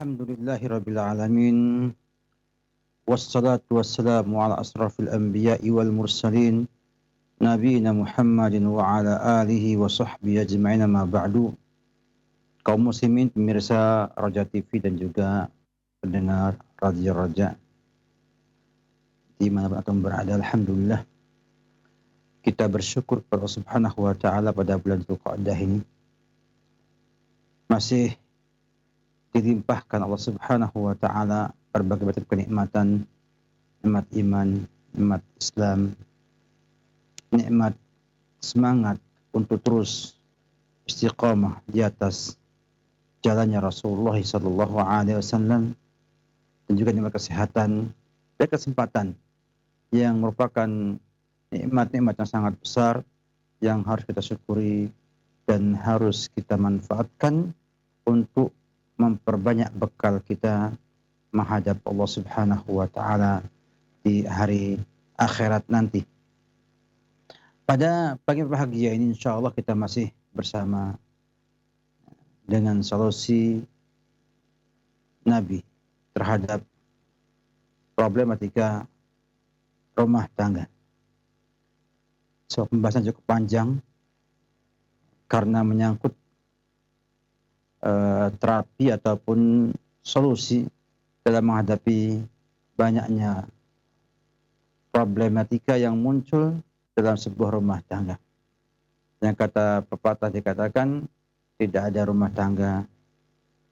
Alhamdulillahirabbil alamin wassalatu wassalamu ala asrafil anbiya'i wal mursalin nabiyina Muhammadin wa ala alihi wa sahbihi ajma'in ma ba'du. Kaum muslimin pemirsa Raja TV dan juga pendengar Radio Raja di mana antum berada, alhamdulillah kita bersyukur kepada Allah Subhanahu wa taala pada bulan Dzulqa'dah ini masih dilimpahkan Allah Subhanahu wa taala berbagai macam kenikmatan, nikmat iman, nikmat Islam, nikmat semangat untuk terus istiqamah di atas jalannya Rasulullah sallallahu alaihi wasallam, dan juga nikmat kesehatan dan kesempatan yang merupakan nikmat-nikmat yang sangat besar yang harus kita syukuri dan harus kita manfaatkan untuk memperbanyak bekal kita menghadap Allah Subhanahu wa taala di hari akhirat nanti. Pada pagi berbahagia ini insyaallah kita masih bersama dengan solusi Nabi terhadap problematika rumah tangga. So, pembahasan cukup panjang karena menyangkut terapi ataupun solusi dalam menghadapi banyaknya problematika yang muncul dalam sebuah rumah tangga. Yang kata pepatah dikatakan, tidak ada rumah tangga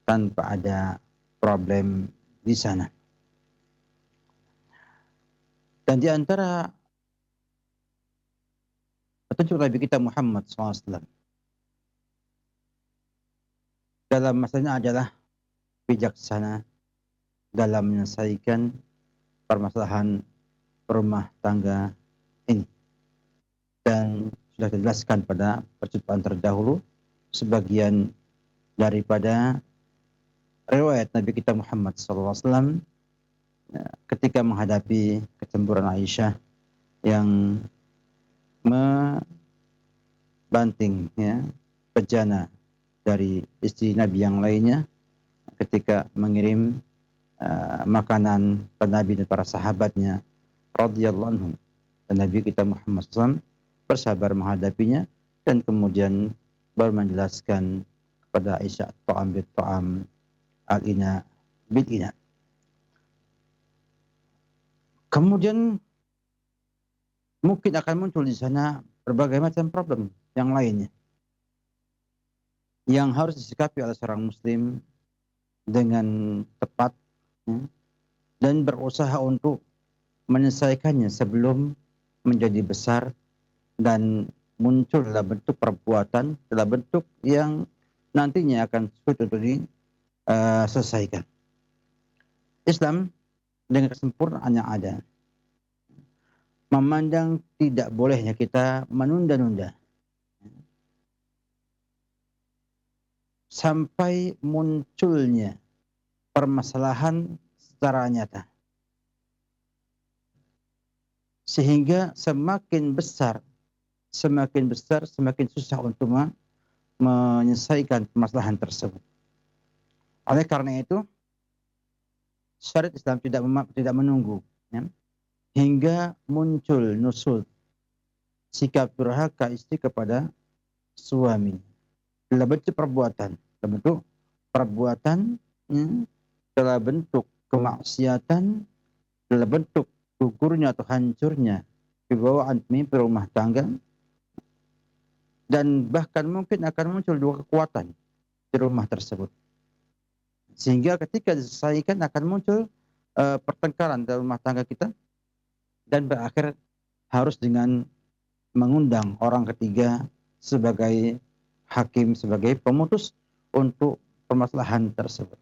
tanpa ada problem di sana. Dan di antara petunjuk Nabi kita Muhammad SAW dalam masalahnya adalah bijaksana dalam menyelesaikan permasalahan rumah tangga ini. Dan sudah dijelaskan pada percakapan terdahulu sebagian daripada riwayat Nabi kita Muhammad SAW ketika menghadapi kecemburuan Aisyah yang membanting bejana dari istri Nabi yang lainnya ketika mengirim makanan kepada Nabi dan para sahabatnya radhiyallahu anhum, dan Nabi kita Muhammad SAW bersabar menghadapinya dan kemudian baru menjelaskan kepada Aisyah ta'am bit ta'am al-ina bil ina. Kemudian mungkin akan muncul di sana berbagai macam problem yang lainnya yang harus disikapi oleh seorang muslim dengan tepat dan berusaha untuk menyelesaikannya sebelum menjadi besar dan muncul dalam bentuk perbuatan, dalam bentuk yang nantinya akan sulit untuk diselesaikan. Islam dengan kesempurnaan yang ada memandang tidak bolehnya kita menunda-nunda sampai munculnya permasalahan secara nyata. Sehingga semakin besar, semakin susah untuk menyelesaikan permasalahan tersebut. Oleh karena itu, syariat Islam tidak menunggu hingga muncul nusul sikap durhaka istri kepada suami dalam bentuk perbuatan, dalam bentuk kemaksiatan, dalam bentuk gugurnya atau hancurnya kewibawaan pemimpin rumah tangga, dan bahkan mungkin akan muncul dua kekuatan di rumah tersebut, sehingga ketika diselesaikan akan muncul pertengkaran dalam rumah tangga kita dan berakhir harus dengan mengundang orang ketiga sebagai hakim, sebagai pemutus untuk permasalahan tersebut.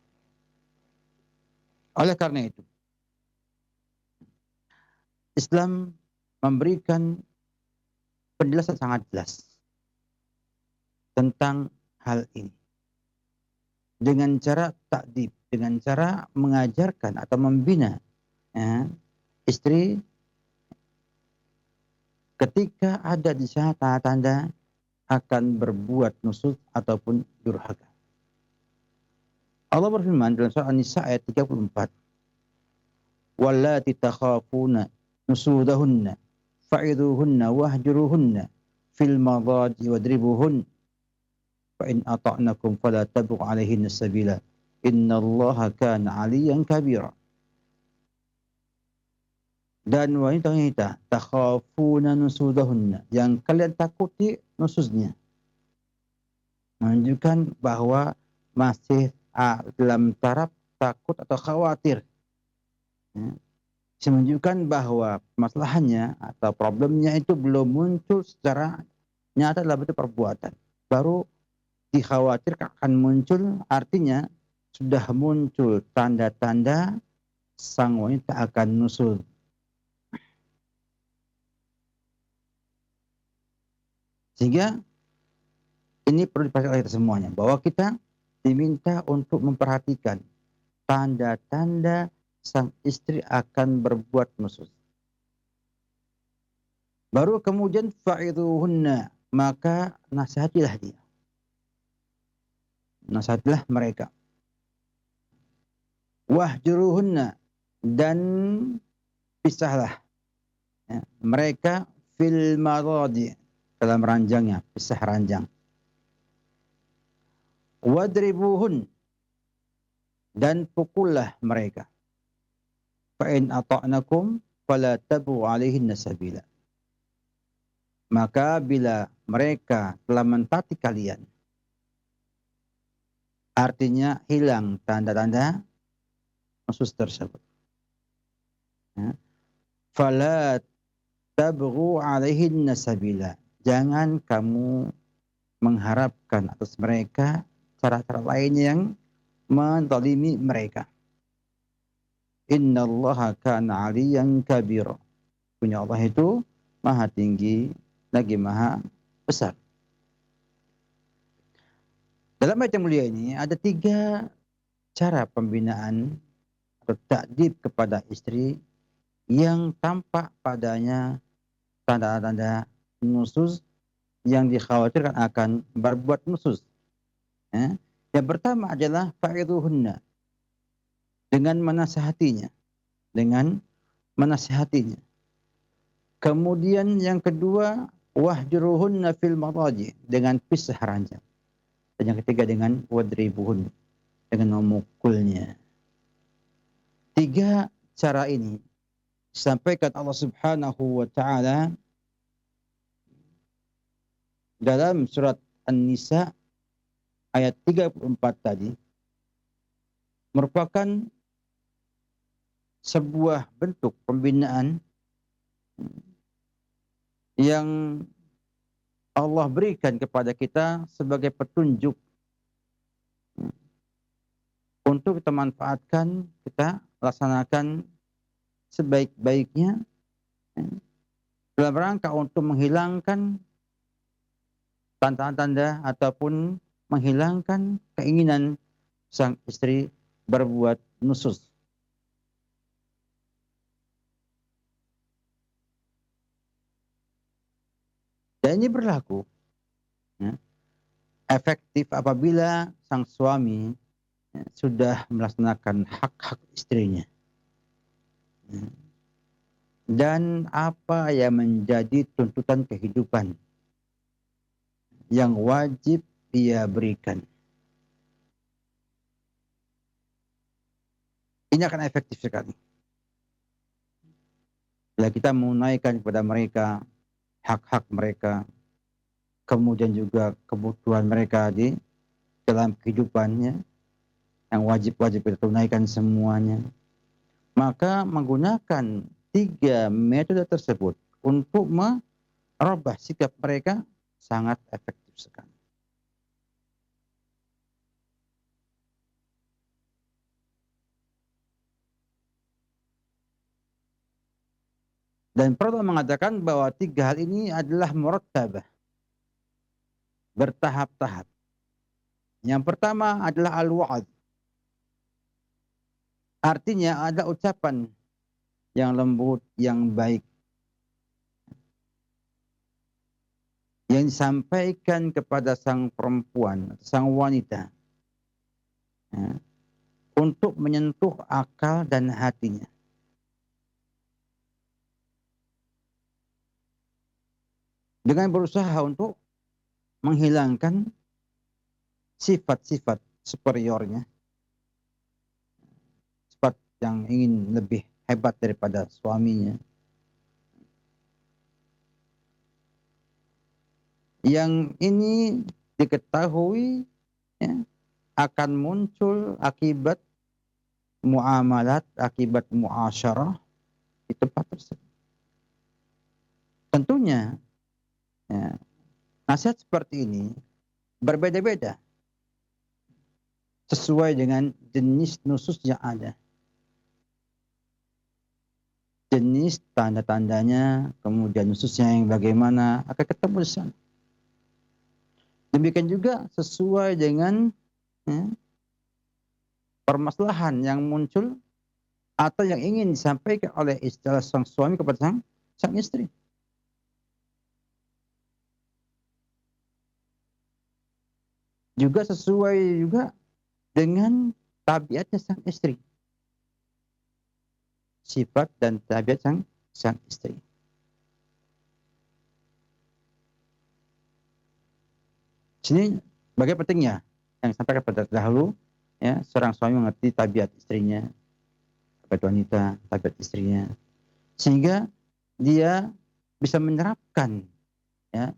Oleh karena itu, Islam memberikan penjelasan sangat jelas tentang hal ini dengan cara ta'dib, dengan cara mengajarkan atau membina istri ketika ada di sana tanda-tanda akan berbuat nusuk ataupun durhaka. Allah berfirman dalam surah An-Nisa ayat 34, "Wallati takhafuna nusudahunna fa'idhuhunna wahjuruhunna fil madhaji wadribuhun fa in ata'nakum fala tabghu 'alaihinna sabila innallaha kana 'aliyan kabira." Dan wanita-wanita takhafuna nusudahunna, yang kalian takuti nusuznya, menunjukkan bahwa masih dalam taraf takut atau khawatir. Ya. Menunjukkan bahwa masalahnya atau problemnya itu belum muncul secara nyata dalam bentuk perbuatan. Baru dikhawatirkan akan muncul, artinya sudah muncul tanda-tanda sang wanita akan nusul. Sehingga ini perlu diperhatikan oleh kita semuanya, bahwa kita diminta untuk memperhatikan tanda-tanda sang istri akan berbuat nusyuz. Baru kemudian fa'idhuhunna, maka nasihatilah dia. Nasihatilah mereka. Wahjuruhunna, dan pisahlah ya, mereka fil maradi, dalam ranjangnya, pisah ranjang. Wadribuhun, dan pukullah mereka. Fa in ata'nakum fala tabu 'alaihinna sabila. Maka bila mereka telah mentaati kalian, artinya hilang tanda-tanda nusyuz tersebut. Ya. Fala tabghu 'alaihinna sabila. Jangan kamu mengharapkan atas mereka cara-cara lain yang menzalimi mereka. Innallaha kana 'aliyan kabira. Punya Allah itu maha tinggi lagi maha besar. Dalam ayat yang mulia ini ada 3 cara pembinaan atau ta'dib kepada istri yang tampak padanya tanda-tanda nusyuz yang dikhawatirkan akan berbuat nusyuz. Ya. Yang pertama adalah fa'idhuhunna, dengan menasihatinya, dengan menasihatinya. Kemudian yang kedua, wahjuruhunna fil madaji, dengan pisah ranjang. Dan yang ketiga dengan wadribuhun, dengan memukulnya. 3 cara ini disampaikan Allah Subhanahu wa taala dalam surat An-Nisa ayat 34 tadi, merupakan sebuah bentuk pembinaan yang Allah berikan kepada kita sebagai petunjuk untuk kita manfaatkan, kita laksanakan sebaik-baiknya dalam rangka untuk menghilangkan tanda-tanda ataupun menghilangkan keinginan sang istri berbuat nusyuz. Dan ini berlaku ya, efektif apabila sang suami ya, sudah melaksanakan hak-hak istrinya. Ya. Dan apa yang menjadi tuntutan kehidupan yang wajib dia berikan. Ini akan efektif sekali. Bila kita menunaikan kepada mereka hak-hak mereka, kemudian juga kebutuhan mereka di dalam kehidupannya, yang wajib-wajib kita tunaikan semuanya, maka menggunakan 3 metode tersebut untuk merubah sikap mereka sangat efektif sekali. Dan perlu mengatakan bahwa 3 hal ini adalah murattabah, bertahap-tahap. Yang pertama adalah al-wa'ad. Artinya ada ucapan yang lembut, yang baik, yang disampaikan kepada sang perempuan, sang wanita. Ya. untuk menyentuh akal dan hatinya. Dengan berusaha untuk menghilangkan sifat-sifat superiornya, sifat yang ingin lebih hebat daripada suaminya, yang ini diketahui ya, akan muncul akibat muamalat, akibat muasyarah di tempat tersebut. Tentunya ya, nasihat seperti ini berbeda-beda sesuai dengan jenis nusus yang ada. Jenis tanda-tandanya, kemudian nususnya yang bagaimana akan ketemu di sana. Demikian juga sesuai dengan ya, permasalahan yang muncul atau yang ingin disampaikan oleh istilah sang suami kepada sang istri. Juga sesuai juga dengan tabiatnya sang istri. Sifat dan tabiat sang istri. Sini bagaimana pentingnya yang sampaikan pada dahulu, ya, seorang suami mengerti tabiat istrinya, tabiat wanita, tabiat istrinya, sehingga dia bisa menerapkan ya,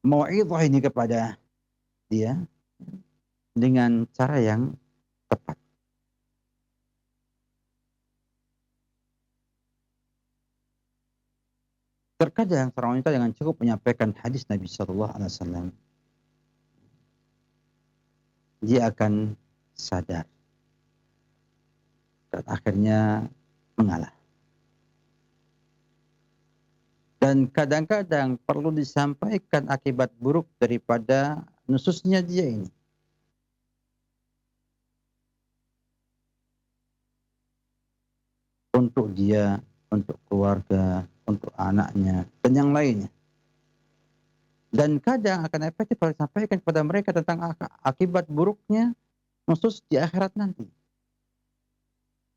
mau'izah ini kepada dia dengan cara yang tepat. Terkadang seorang wanita dengan cukup menyampaikan hadis Nabi Shallallahu Alaihi Wasallam, dia akan sadar dan akhirnya mengalah. Dan kadang-kadang perlu disampaikan akibat buruk daripada nususnya dia ini. Untuk dia, untuk keluarga, untuk anaknya, dan yang lainnya. Dan kadang akan efektif kalau disampaikan kepada mereka tentang akibat buruknya nusus di akhirat nanti.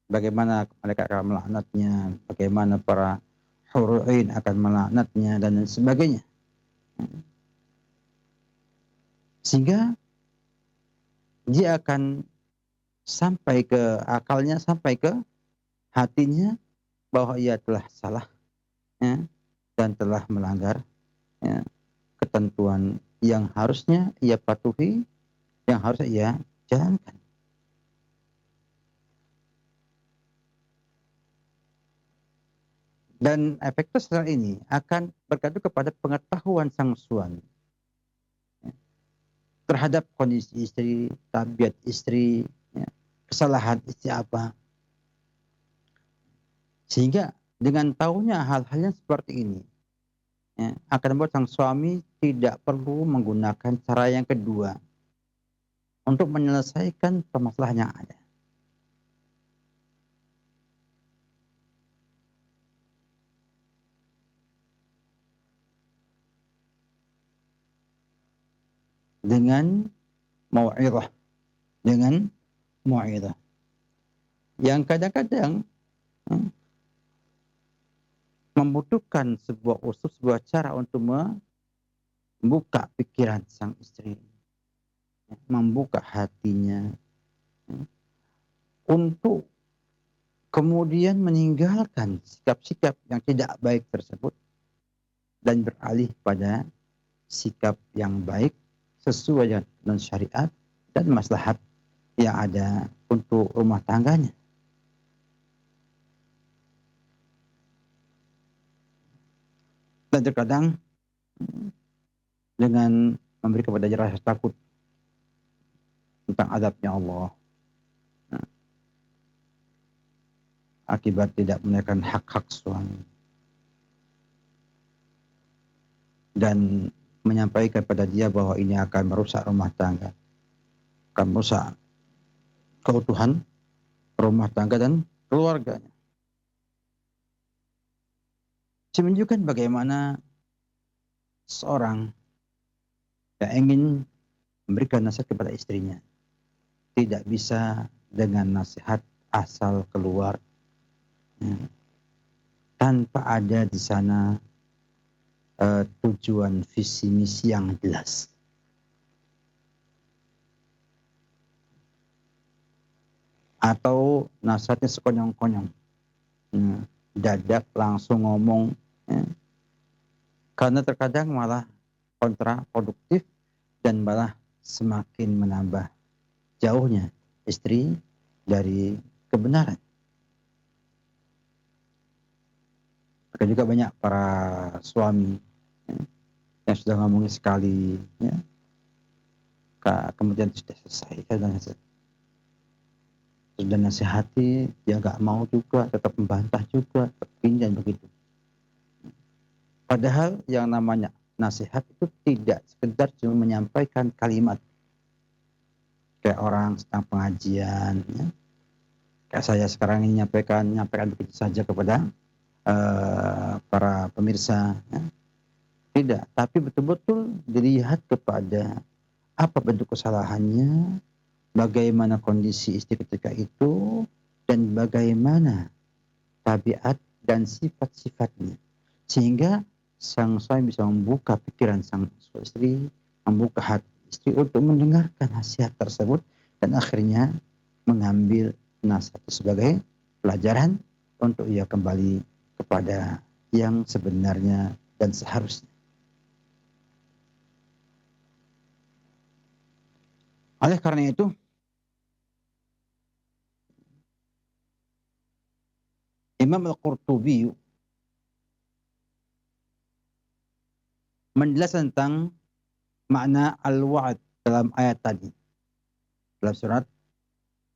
Bagaimana mereka akan melaknatnya, bagaimana para hurul ain akan melaknatnya, dan sebagainya. Sehingga dia akan sampai ke akalnya, sampai ke hatinya bahwa ia telah salah ya, dan telah melanggar ya, ketentuan yang harusnya ia patuhi, yang harusnya ia jalankan. Dan efek sosial ini akan bergantung kepada pengetahuan sang suami ya, terhadap kondisi istri, tabiat istri, ya, kesalahan istri apa. Sehingga dengan tahunya hal-hal yang seperti ini ya, akan membuat sang suami tidak perlu menggunakan cara yang kedua untuk menyelesaikan permasalahan yang ada. Dengan mau'izah, dengan mau'izah. Yang kadang-kadang membutuhkan sebuah usul, sebuah cara untuk membuka pikiran sang istri, membuka hatinya, untuk kemudian meninggalkan sikap-sikap yang tidak baik tersebut dan beralih pada sikap yang baik sesuai dengan syariat dan maslahat yang ada untuk rumah tangganya. Dan terkadang dengan memberi kepada rasa takut tentang azabnya Allah, akibat tidak menunaikan hak-hak suami, dan menyampaikan pada dia bahwa ini akan merusak rumah tangga, akan merusak keutuhan rumah tangga dan keluarganya. Saya menunjukkan bagaimana seorang yang ingin memberikan nasihat kepada istrinya tidak bisa dengan nasihat asal keluar, ya, tanpa ada di sana tujuan visi misi yang jelas. Atau nasihatnya sekonyong-konyong, ya, dadak langsung ngomong, ya, karena terkadang malah kontraproduktif dan malah semakin menambah jauhnya istri dari kebenaran. Maka juga banyak para suami, ya, yang sudah ngomongin sekali, ya, kemudian sudah selesai, sudah nasihati, dia nggak mau juga, tetap membantah juga, dan begitu. Padahal yang namanya nasihat itu tidak sekedar cuma menyampaikan kalimat kayak orang sedang pengajian, ya. Kayak saya sekarang ini menyampaikan begitu saja kepada para pemirsa, ya. Tidak, tapi betul-betul dilihat kepada apa bentuk kesalahannya, bagaimana kondisi istri ketika itu, dan bagaimana tabiat dan sifat-sifatnya. Sehingga sang suami bisa membuka pikiran sang istri, membuka hati istri untuk mendengarkan nasihat tersebut, dan akhirnya mengambil nasihat sebagai pelajaran untuk ia kembali kepada yang sebenarnya dan seharusnya. Oleh karena itu, Imam Al-Qurtubi menjelaskan tentang makna al-wa'd dalam ayat tadi, dalam surat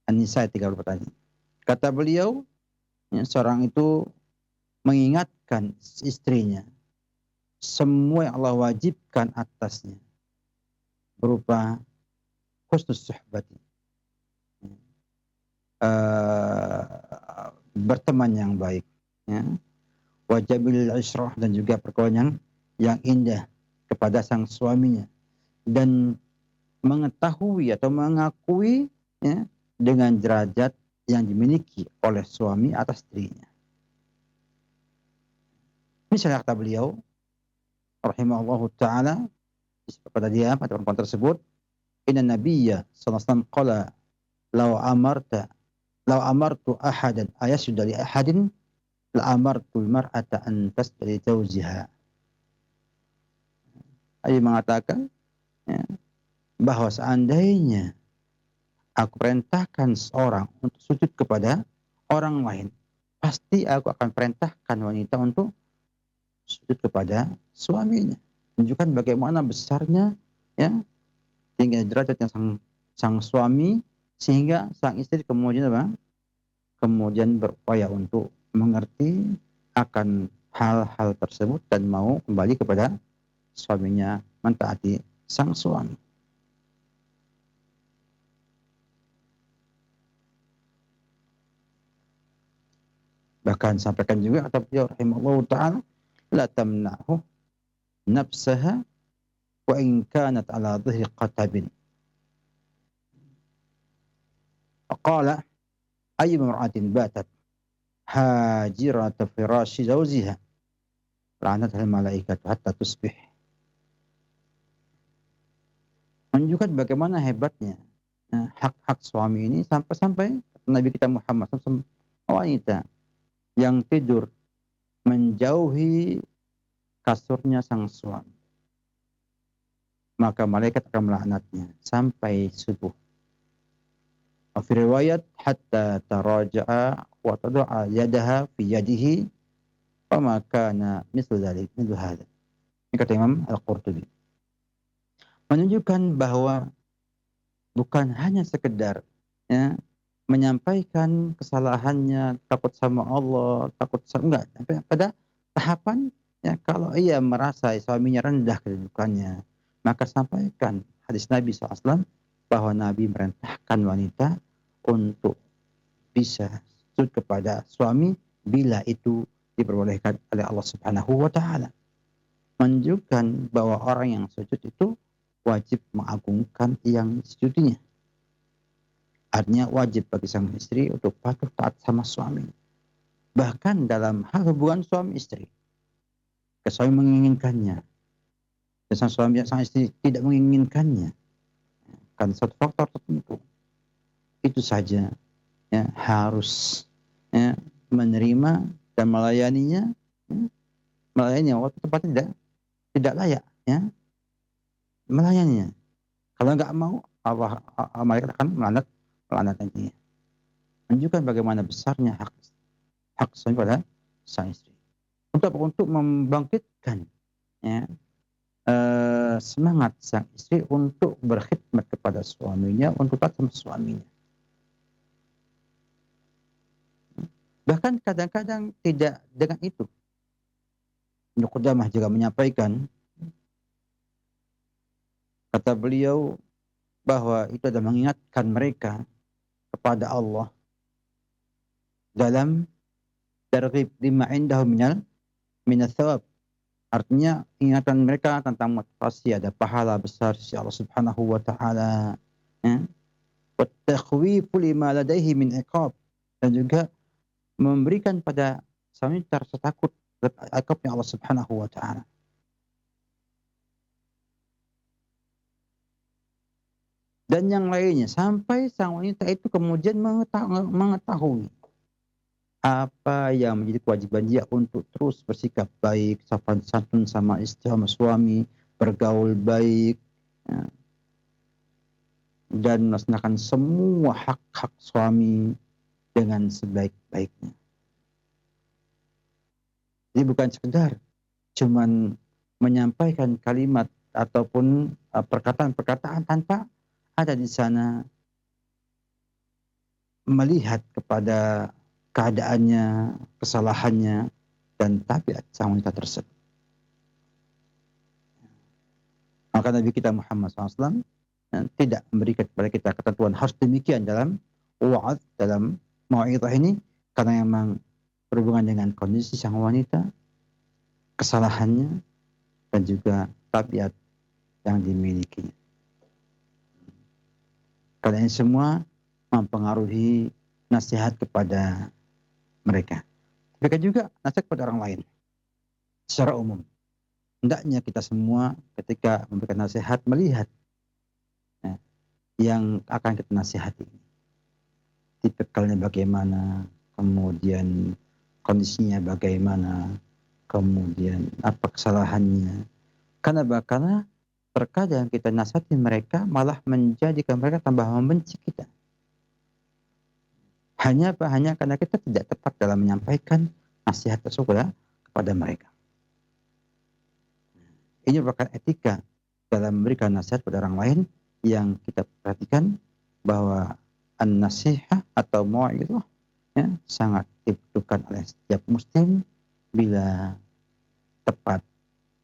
An-Nisa 34 tadi. Kata beliau, ya, seorang itu mengingatkan istrinya semua yang Allah wajibkan atasnya berupa husnus suhbati, berteman yang baik, ya, wajabil isyrah, dan juga perkawinan yang indah kepada sang suaminya, dan mengetahui atau mengakui, ya, dengan derajat yang dimiliki oleh suami atas dirinya. Misalnya kata beliau rahimahullahu ta'ala pada dia, pada perempuan tersebut, inna nabiyya sallallahu alaihi wasallam qala law amartu ahadan ayasjuda li ahadin la amartu al-mar'ata an tasjuda li zawjiha. Dia mengatakan, ya, bahwa seandainya aku perintahkan seorang untuk sujud kepada orang lain, pasti aku akan perintahkan wanita untuk sujud kepada suaminya. Menunjukkan bagaimana besarnya, ya, tinggi derajatnya sang suami, sehingga sang istri kemudian apa? Kemudian berupaya untuk mengerti akan hal-hal tersebut dan mau kembali kepada suaminya, mentaati sang suami. Bahkan sampaikan juga kata beliau rahimahullah ta'ala, la tamna'hu nafsaha wa in kanat ala dhihri qatabin. Qala ayyu imra'atin batat hajirata firashi zawjiha la'anatha al-malaikatu hatta tusbih. Menunjukkan bagaimana hebatnya hak-hak suami ini, sampai-sampai Nabi kita Muhammad SAW, wanita yang tidur menjauhi kasurnya sang suami, maka malaikat akan melaknatnya sampai subuh. Fi riwayat hatta taraja'a wa tada'a yadaha fi yadihi wa ma kana mithlu dzalik mithlu hadza. Ini kata Imam Al-Qurtubi. Menunjukkan bahwa bukan hanya sekedar, ya, menyampaikan kesalahannya, takut sama Allah, takut sama, enggak, sampai pada tahapan, ya, kalau ia merasa suaminya rendah kedudukannya, maka sampaikan hadis Nabi SAW bahwa Nabi merintahkan wanita untuk bisa sujud kepada suami bila itu diperbolehkan oleh Allah Subhanahu wa taala. Menunjukkan bahwa orang yang sujud itu wajib mengagungkan yang disujudinya. Artinya wajib bagi sang istri untuk patuh taat sama suami. Bahkan dalam hal hubungan suami istri. Suami menginginkannya. Dan sang istri tidak menginginkannya. Karena satu faktor tertentu. Itu saja ya, harus ya, menerima dan melayaninya. Ya, melayaninya waktu tempatnya tidak layak. Ya, melayaninya. Kalau nggak mau, Allah malaikat akan melaknatnya. Menunjukkan bagaimana besarnya hak suami pada sang istri. Untuk membangkitkan ya, semangat sang istri untuk berkhidmat kepada suaminya, untuk taat sama suaminya. Bahkan kadang-kadang tidak dengan itu. Ibnu Qudamah juga menyampaikan, kata beliau, bahwa itu adalah mengingatkan mereka kepada Allah dalam targhib lima indahu minal thawab. Artinya ingatan mereka tentang motivasi ada pahala besar sisi Allah Subhanahu wa taala. Ya. Wa takhwifu lima ladaihi min iqab, dan juga memberikan pada suami rasa takut terhadap iqabnya Allah Subhanahu wa taala. Dan yang lainnya sampai sang wanita itu kemudian mengetahui apa yang menjadi kewajiban dia untuk terus bersikap baik, sopan santun sama istri sama suami, bergaul baik, ya, dan melaksanakan semua hak-hak suami dengan sebaik-baiknya. Jadi bukan sekedar cuman menyampaikan kalimat ataupun perkataan-perkataan tanpa ada di sana melihat kepada keadaannya, kesalahannya, dan tabiat sang wanita tersebut. Maka Nabi kita Muhammad SAW tidak memberikan kepada kita ketentuan harus demikian dalam wa'ad, dalam mau'izah ini, karena memang berhubungan dengan kondisi sang wanita, kesalahannya, dan juga tabiat yang dimilikinya. Karena ini semua mempengaruhi nasihat kepada mereka. Mereka juga nasihat kepada orang lain. Secara umum. Hendaknya kita semua ketika memberikan nasihat melihat ya, yang akan kita nasihati. Tipikalnya bagaimana, kemudian kondisinya bagaimana, kemudian apa kesalahannya. Karena terkadang kita nasihati mereka malah menjadikan mereka tambah membenci kita. Hanya karena kita tidak tepat dalam menyampaikan nasihat tersebut kepada mereka. Ini merupakan etika dalam memberikan nasihat kepada orang lain yang kita perhatikan bahwa an-nasihah atau mau'izah ya, sangat dibutuhkan oleh setiap muslim bila tepat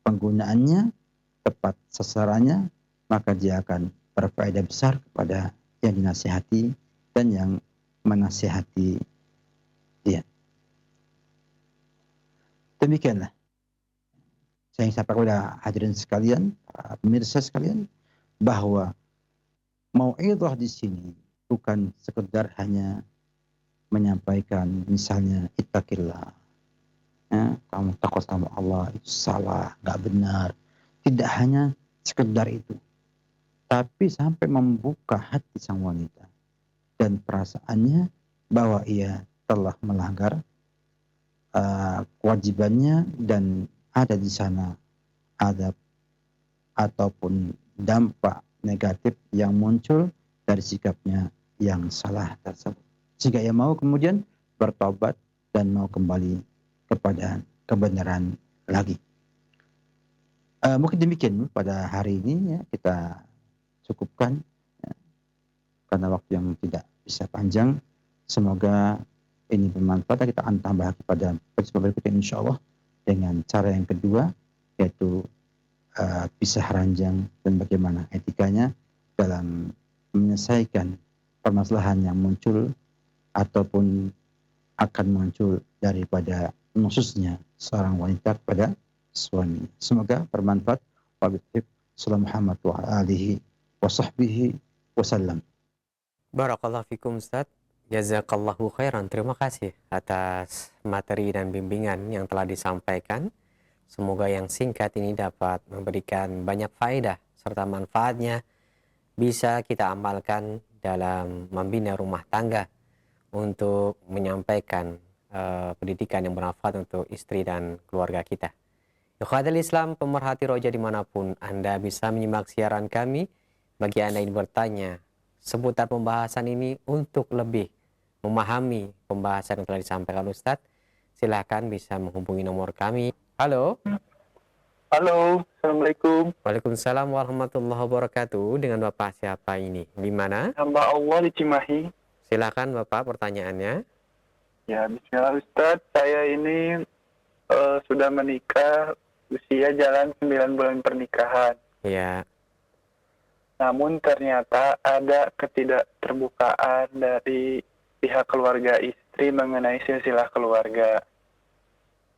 penggunaannya, tepat sasarannya, maka dia akan berfaedah besar kepada yang dinasihati dan yang menasihati dia. Demikianlah saya ingin sampaikan kepada hadirin sekalian, pemirsa sekalian, bahwa mau'izah di sini bukan sekedar hanya menyampaikan misalnya ittaqillah, ya, kamu takut sama Allah, itu salah, nggak benar. Tidak hanya sekedar itu, tapi sampai membuka hati sang wanita dan perasaannya bahwa ia telah melanggar kewajibannya dan ada di sana adab ataupun dampak negatif yang muncul dari sikapnya yang salah tersebut. Jika ia mau kemudian bertobat dan mau kembali kepada kebenaran lagi. Mungkin demikian pada hari ini ya, kita cukupkan ya, karena waktu yang tidak bisa panjang. Semoga ini bermanfaat. Kita akan tambah kepada episode berikutnya insyaallah dengan cara yang kedua, yaitu pisah ranjang dan bagaimana etikanya dalam menyelesaikan permasalahan yang muncul ataupun akan muncul daripada nususnya seorang wanita kepada suami. Semoga bermanfaat. Wabillahi Muhammad wa alihi wa sahbihi wasallam. Barakallahu fikum Ustaz. Jazakallahu khairan. Terima kasih atas materi dan bimbingan yang telah disampaikan. Semoga yang singkat ini dapat memberikan banyak faedah serta manfaatnya bisa kita amalkan dalam membina rumah tangga untuk menyampaikan pendidikan yang bermanfaat untuk istri dan keluarga kita. Ikhwatul Islam, pemerhati roja dimanapun Anda bisa menyimak siaran kami. Bagi Anda yang bertanya seputar pembahasan ini untuk lebih memahami pembahasan yang telah disampaikan Ustadz, silahkan bisa menghubungi nomor kami. Halo. Halo, Assalamualaikum. Waalaikumsalam warahmatullahi wabarakatuh. Dengan Bapak siapa ini? Di mana? Hamba Allah di Cimahi. Silahkan Bapak pertanyaannya. Ya, bismillah Ustadz. Saya ini sudah menikah, usia jalan 9 bulan pernikahan. Ya. Namun ternyata ada ketidakterbukaan dari pihak keluarga istri mengenai silsilah keluarga.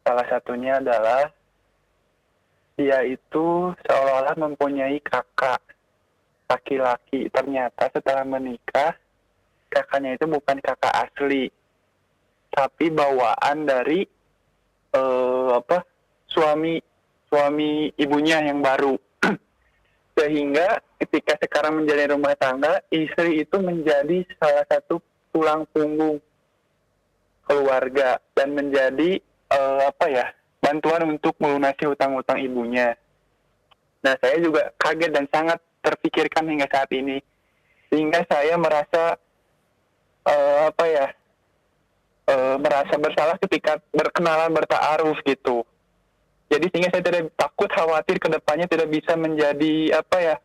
Salah satunya adalah dia itu seolah-olah mempunyai kakak laki-laki. Ternyata setelah menikah, kakaknya itu bukan kakak asli, tapi bawaan dari suami ibunya yang baru. Sehingga ketika sekarang menjalin rumah tangga, istri itu menjadi salah satu tulang punggung keluarga dan menjadi bantuan untuk melunasi hutang-hutang ibunya. Nah, saya juga kaget dan sangat terpikirkan hingga saat ini, sehingga saya merasa merasa bersalah ketika berkenalan bertaaruf gitu. Jadi sehingga saya tidak takut khawatir ke depannya tidak bisa menjadi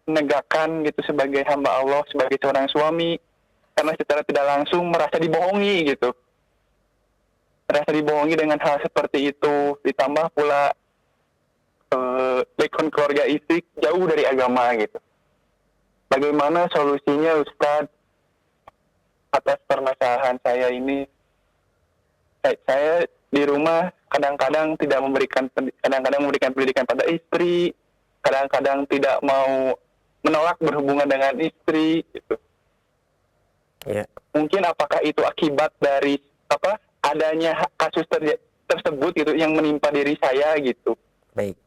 menegakkan gitu sebagai hamba Allah, sebagai seorang suami, karena secara tidak langsung merasa dibohongi gitu. Merasa dibohongi dengan hal seperti itu, ditambah pula background keluarga istri jauh dari agama gitu. Bagaimana solusinya Ustadz atas permasalahan saya ini? Saya di rumah kadang-kadang memberikan pendidikan pada istri, kadang-kadang tidak mau menolak berhubungan dengan istri gitu. Ya. Mungkin apakah itu akibat dari adanya kasus tersebut gitu yang menimpa diri saya gitu. Baik.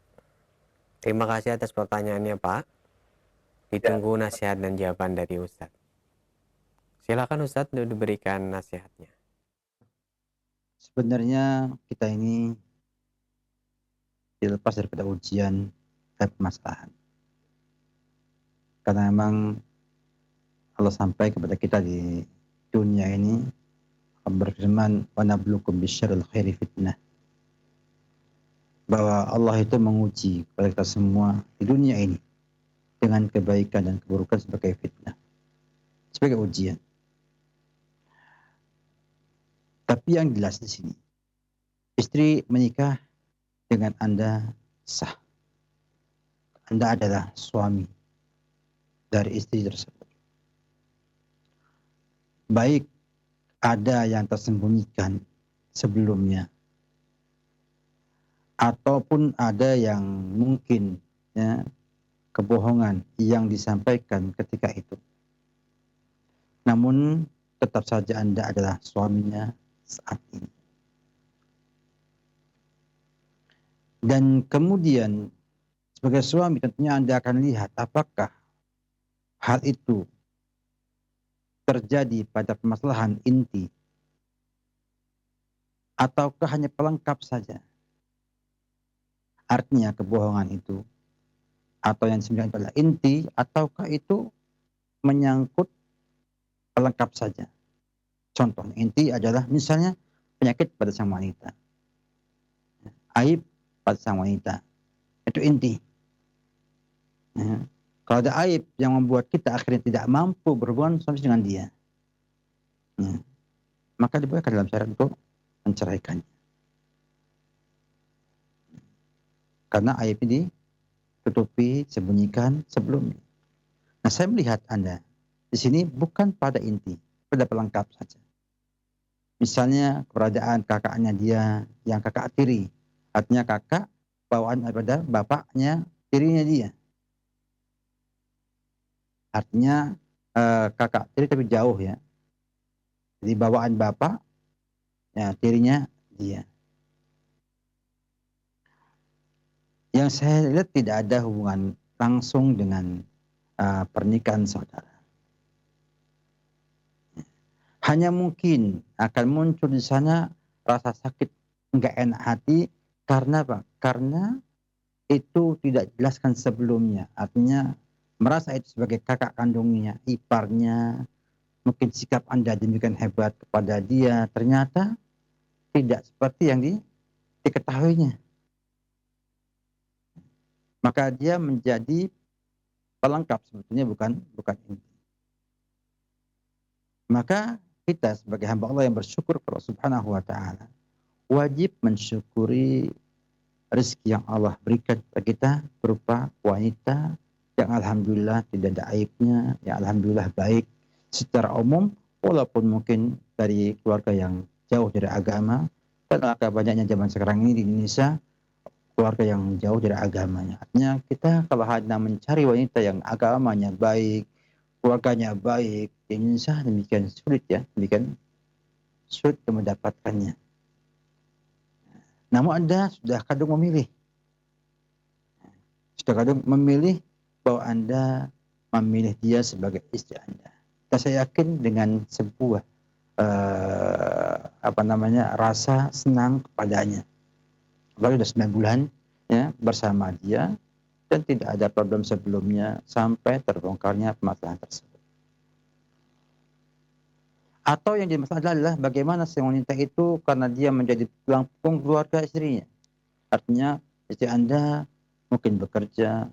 Terima kasih atas pertanyaannya, Pak. Ditunggu nasihat dan jawaban dari Ustadz. Silakan Ustadz diberikan nasihatnya. Sebenarnya kita ini dilepas daripada ujian dan permasalahan. Karena memang Allah sampai kepada kita di dunia ini berfirman wa nabluukum bisyarril khairi fitnah. Bahwa Allah itu menguji kepada kita semua di dunia ini dengan kebaikan dan keburukan sebagai fitnah, sebagai ujian. Tapi yang jelas di sini, istri menikah dengan Anda sah. Anda adalah suami dari istri tersebut. Baik ada yang tersembunyikan sebelumnya, ataupun ada yang mungkin kebohongan yang disampaikan ketika itu. Namun tetap saja Anda adalah suaminya saat ini. Dan kemudian sebagai suami tentunya Anda akan lihat apakah hal itu terjadi pada permasalahan inti ataukah hanya pelengkap saja. Artinya kebohongan itu atau yang sebenarnya adalah inti ataukah itu menyangkut pelengkap saja. Contoh inti adalah misalnya penyakit pada sang wanita, aib pada sang wanita, itu inti. Kalau ada aib yang membuat kita akhirnya tidak mampu berhubungan suami dengan dia, maka dibolehkan dalam syarat untuk menceraikannya. Karena aib ini tutupi, sembunyikan sebelumnya. Nah, saya melihat Anda di sini bukan pada inti, pada pelengkap saja. Misalnya keberadaan kakaknya dia yang kakak tiri, artinya kakak bawaan daripada bapaknya tirinya dia. Artinya kakak tiri tapi jauh ya. Jadi bawaan bapak, ya tirinya dia. Yang saya lihat tidak ada hubungan langsung dengan pernikahan saudara. Hanya mungkin akan muncul di sana rasa sakit, enggak enak hati, karena apa? Karena itu tidak dijelaskan sebelumnya. Artinya merasa itu sebagai kakak kandungnya, iparnya, mungkin sikap Anda demikian hebat kepada dia, ternyata tidak seperti yang diketahuinya. Maka dia menjadi pelengkap, sebetulnya bukan inti. Maka kita sebagai hamba Allah yang bersyukur kepada Allah Subhanahu wa taala wajib mensyukuri rezeki yang Allah berikan kepada kita berupa wanita yang alhamdulillah tidak ada aibnya, yang alhamdulillah baik secara umum, walaupun mungkin dari keluarga yang jauh dari agama. Dan angka banyaknya zaman sekarang ini di Indonesia keluarga yang jauh dari agamanya. Artinya kita kalau hanya mencari wanita yang agamanya baik, keluarganya baik, di Indonesia demikian sulit ya, demikian sulit mendapatkannya. Namun Anda sudah kadung memilih. Sudah kadung memilih bahwa Anda memilih dia sebagai istri Anda. Dan saya yakin dengan sebuah rasa senang kepadanya. Baru sudah 9 bulan ya bersama dia dan tidak ada problem sebelumnya sampai terbongkarnya permasalahan tersebut. Atau yang jadi masalah adalah bagaimana si wanita itu karena dia menjadi tulang punggung keluarga istrinya. Artinya istri Anda mungkin bekerja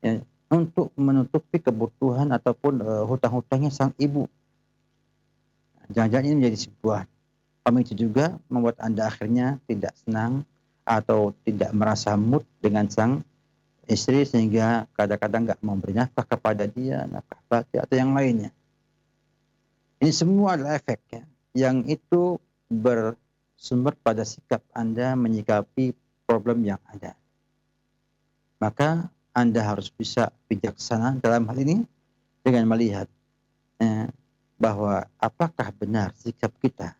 ya, untuk menutupi kebutuhan ataupun hutang-hutangnya sang ibu. Jangan-jangan ini menjadi sebuah pemicu juga membuat Anda akhirnya tidak senang atau tidak merasa mood dengan sang istri sehingga kadang-kadang nggak mau beri nafkah kepada dia, nafkah bakti atau yang lainnya. Ini semua adalah efek ya, yang itu bersumber pada sikap Anda menyikapi problem yang ada. Maka Anda harus bisa bijaksana dalam hal ini dengan melihat bahwa apakah benar sikap kita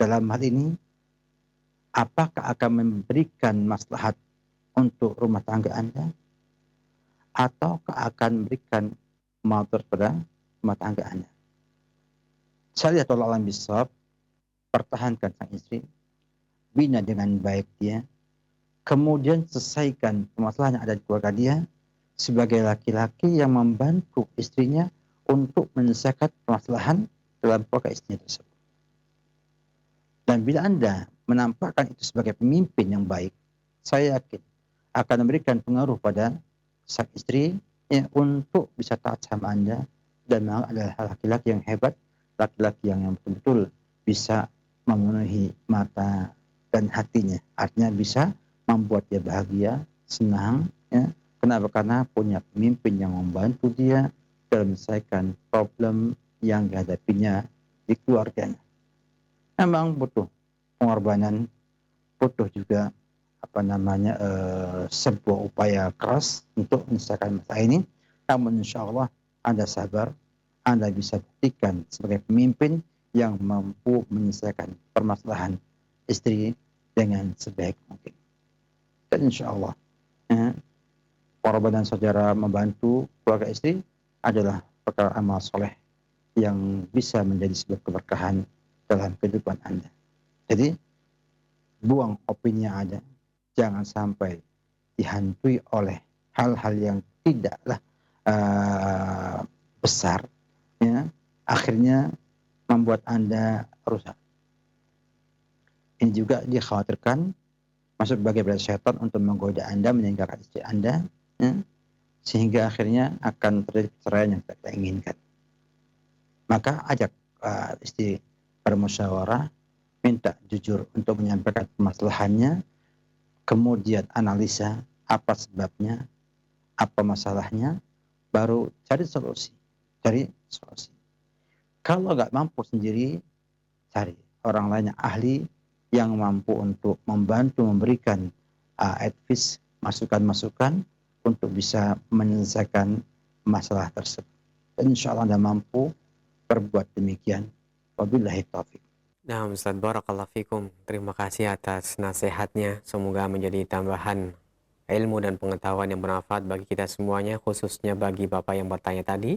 dalam hal ini, apakah akan memberikan maslahat untuk rumah tangga Anda, ataukah akan memberikan mudarat pada rumah tangga Anda. Saya lihat Allah alam bisawab, pertahankan sang istri, bina dengan baik dia, kemudian selesaikan permasalahan yang ada di keluarga dia sebagai laki-laki yang membantu istrinya untuk menyelesaikan permasalahan dalam keluarga istrinya tersebut. Dan bila Anda menampakkan itu sebagai pemimpin yang baik, saya yakin akan memberikan pengaruh pada sang istri ya, untuk bisa taat sama Anda dan memang adalah laki-laki yang hebat, laki-laki yang betul-betul bisa memenuhi mata dan hatinya. Artinya bisa membuat dia bahagia, senang. Ya. Kenapa? Karena punya pemimpin yang membantu dia dalam menyelesaikan problem yang dihadapinya di keluarganya. Memang butuh pengorbanan, butuh juga sebuah upaya keras untuk menyelesaikan masalah ini. Namun insya Allah Anda sabar, Anda bisa buktikan sebagai pemimpin yang mampu menyelesaikan permasalahan istri dengan sebaik mungkin. Dan insya Allah pengorbanan saudara membantu keluarga istri adalah perkara amal soleh yang bisa menjadi sebuah keberkahan dalam kehidupan Anda. Jadi buang opini yang ada, jangan sampai dihantui oleh hal-hal yang tidaklah besar, ya, akhirnya membuat Anda rusak. Ini juga dikhawatirkan masuk bagai berat setan untuk menggoda Anda, meninggalkan istri Anda, ya, sehingga akhirnya akan terjadi perceraian yang tidak inginkan. Maka ajak istri bermusyawarah, minta jujur untuk menyampaikan permasalahannya, kemudian analisa apa sebabnya, apa masalahnya, baru cari solusi. Kalau nggak mampu sendiri, cari orang lain yang ahli yang mampu untuk membantu memberikan masukan-masukan untuk bisa menyelesaikan masalah tersebut. Dan insya Allah Anda mampu berbuat demikian. Wabillahi taufik. Nah, Ustaz, barakallahu fikum. Terima kasih atas nasihatnya. Semoga menjadi tambahan ilmu dan pengetahuan yang bermanfaat bagi kita semuanya, khususnya bagi Bapak yang bertanya tadi.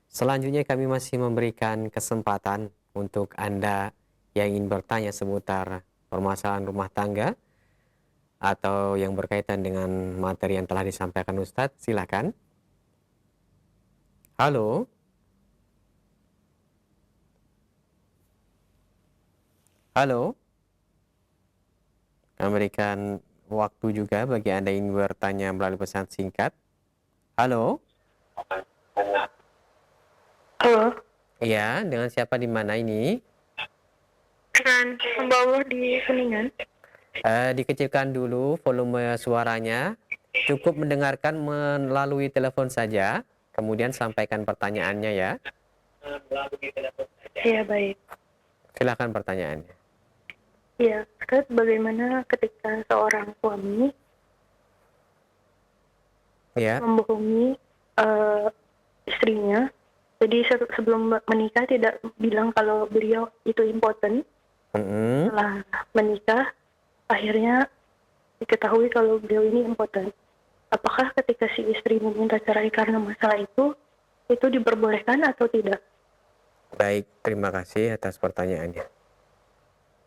Selanjutnya kami masih memberikan kesempatan untuk Anda yang ingin bertanya seputar permasalahan rumah tangga atau yang berkaitan dengan materi yang telah disampaikan Ustadz. Silakan. Halo. Halo. Kami berikan waktu juga bagi Anda yang ingin bertanya melalui pesan singkat. Halo. Halo, Iya, dengan siapa di mana ini? dengan hamba Allah di Kuningan. Dikecilkan dulu volume suaranya. Cukup mendengarkan melalui telepon saja. Kemudian sampaikan pertanyaannya ya. Iya, baik. Silakan pertanyaannya. Iya, Ustaz, bagaimana ketika seorang suami Ya. membohongi istrinya? Jadi sebelum menikah tidak bilang kalau beliau itu impoten. Setelah menikah, akhirnya diketahui kalau beliau ini impoten. Apakah ketika si istri meminta cerai karena masalah itu diperbolehkan atau tidak? Baik, terima kasih atas pertanyaannya.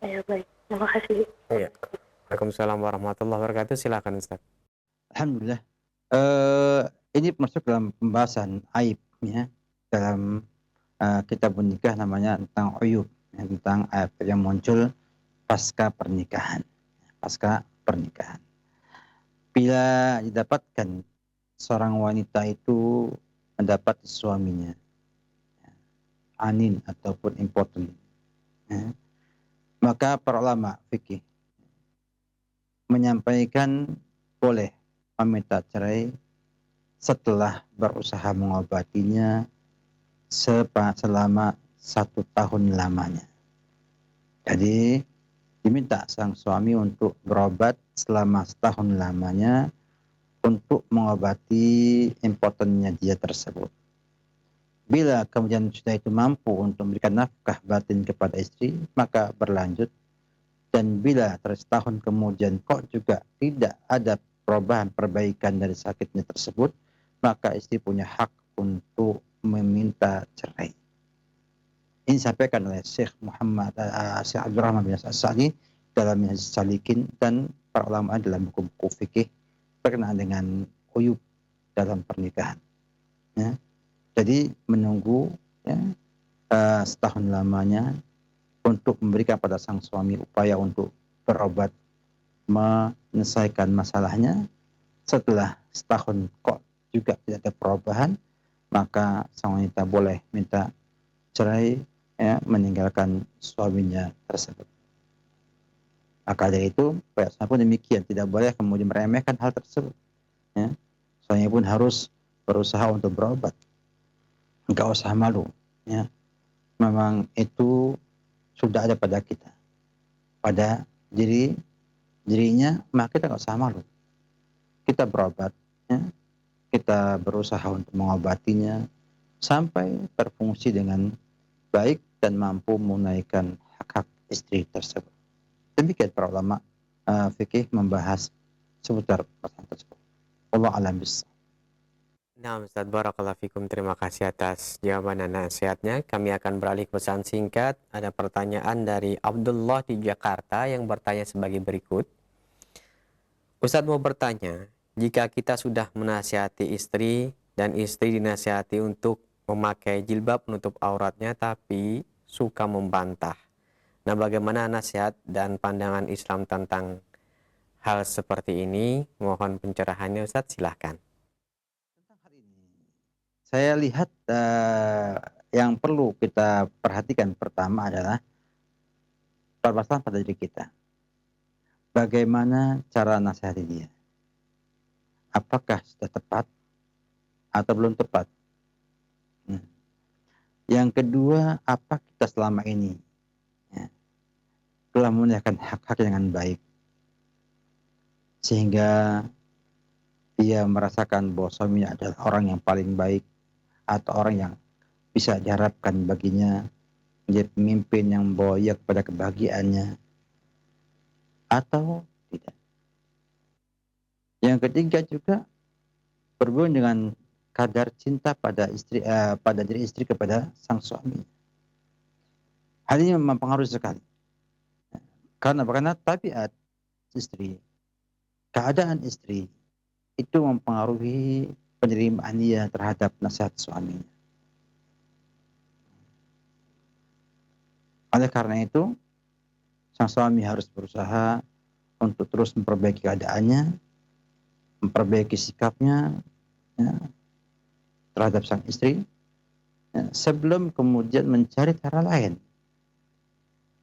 Ya, baik. Terima kasih. Iya. Waalaikumsalam warahmatullahi wabarakatuh. Silakan Ustaz. Alhamdulillah. Ini masuk dalam pembahasan aib ya, dalam kitab nikah namanya tentang uyub ya, tentang aib yang muncul pasca pernikahan. Bila didapatkan seorang wanita itu mendapat suaminya anin ataupun impoten, ya, maka para ulama fikih menyampaikan boleh meminta cerai setelah berusaha mengobatinya selama 1 tahun lamanya. Jadi diminta sang suami untuk berobat selama 1 tahun lamanya untuk mengobati impotennya dia tersebut. Bila kemudian sudah itu mampu untuk memberikan nafkah batin kepada istri, maka berlanjut. Dan bila setahun kemudian kok juga tidak ada perbaikan dari sakitnya tersebut, maka istri punya hak untuk meminta cerai. Ini disampaikan oleh Syekh Syekh Abdurrahman bin As-Sa'di dalam Minhaj Salikin dan para ulama dalam buku-buku fikih berkenaan dengan uyub dalam pernikahan. Ya. Jadi menunggu ya, 1 tahun lamanya untuk memberikan pada sang suami upaya untuk berobat menyelesaikan masalahnya. Setelah 1 tahun kok juga tidak ada perubahan, maka sang wanita boleh minta cerai ya, meninggalkan suaminya tersebut. Maka dari itu suami pun demikian, tidak boleh kemudian meremehkan hal tersebut ya. Suami pun harus berusaha untuk berobat, enggak usah malu ya. Memang itu sudah ada pada kita, pada dirinya, maka kita enggak usah malu. Kita berobat ya. Kita berusaha untuk mengobatinya sampai berfungsi dengan baik dan mampu menunaikan hak-hak istri tersebut. Demikian para ulama fikih membahas seputar permasalahan tersebut. Wallahu a'lam bishawab. Nah, Ustaz, barakallahu fikum. Terima kasih atas jawaban dan nasihatnya. Kami akan beralih ke pesan singkat. Ada pertanyaan dari Abdullah di Jakarta yang bertanya sebagai berikut. Ustaz mau bertanya, jika kita sudah menasihati istri dan istri dinasihati untuk memakai jilbab menutup auratnya tapi suka membantah. Nah, bagaimana nasihat dan pandangan Islam tentang hal seperti ini? Mohon pencerahannya Ustaz, silahkan. Tentang hal ini, saya lihat yang perlu kita perhatikan pertama adalah permasalahan pada diri kita. Bagaimana cara nasihati dia? Apakah sudah tepat atau belum tepat? Yang kedua, apa kita selama ini telah menunaikan hak-hak dengan baik sehingga dia merasakan bahwa suaminya adalah orang yang paling baik atau orang yang bisa diharapkan baginya menjadi pemimpin yang membawa ia kepada kebahagiaannya atau tidak. Yang ketiga juga berhubungan dengan kadar cinta pada diri istri kepada sang suami. Hal ini mempengaruhi sekali. Karena tabiat istri, keadaan istri itu mempengaruhi penerimaan dia terhadap nasihat suaminya. Oleh karena itu, sang suami harus berusaha untuk terus memperbaiki keadaannya, memperbaiki sikapnya ya, terhadap sang istri, ya, sebelum kemudian mencari cara lain.